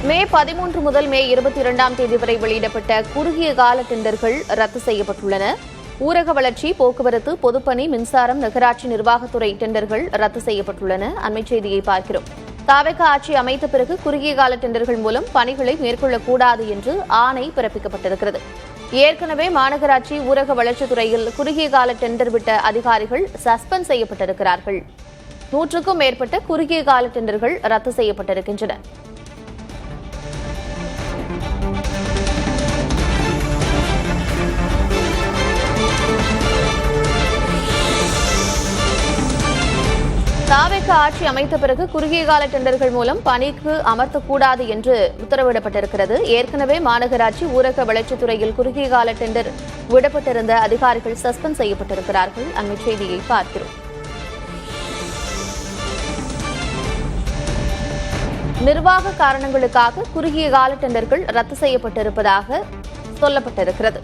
மே 13 முதல் மே 22ஆம் தேதி வரை வெளியிடப்பட்ட குறுகிய கால டெண்டர்கள் ரத்து செய்யப்பட்டுள்ளன. ஊரக வளர்ச்சி, போக்குவரத்து, பொதுப்பணி, மின்சாரம், நகராட்சி நிர்வாகத்துறை டெண்டர்கள் ரத்து செய்யப்பட்டுள்ளன. அண்மைச் செய்தியை பார்க்கிறோம். தாவேக ஆட்சி அமைத்த பிறகு குறுகிய கால டெண்டர்கள் மூலம் பணிகளை மேற்கொள்ளக்கூடாது என்று ஆணை பிறப்பிக்கப்பட்டிருக்கிறது. ஏற்கனவே மாநகராட்சி, ஊரக வளர்ச்சித்துறையில் குறுகிய கால டெண்டர் விட்ட அதிகாரிகள் சஸ்பெண்ட் செய்யப்பட்டிருக்கிறார்கள். 100க்கும் மேற்பட்ட குறுகிய கால டெண்டர்கள் ரத்து செய்யப்பட்டிருக்கின்றன. தாவேக ஆட்சி அமைத்த பிறகு குறுகிய கால டெண்டர்கள் மூலம் பணிக்கு அமர்த்தக்கூடாது என்று உத்தரவிடப்பட்டிருக்கிறது. ஏற்கனவே மாநகராட்சி, ஊரக வளர்ச்சித்துறையில் குறுகிய கால டெண்டர் விடப்பட்டிருந்த அதிகாரிகள் சஸ்பெண்ட் செய்யப்பட்டிருக்கிறார்கள். அண்மைச் செய்தியை பார்க்கிறோம். நிர்வாக காரணங்களுக்காக குறுகிய கால டெண்டர்கள் ரத்து செய்யப்பட்டிருப்பதாக சொல்லப்பட்டிருக்கிறது.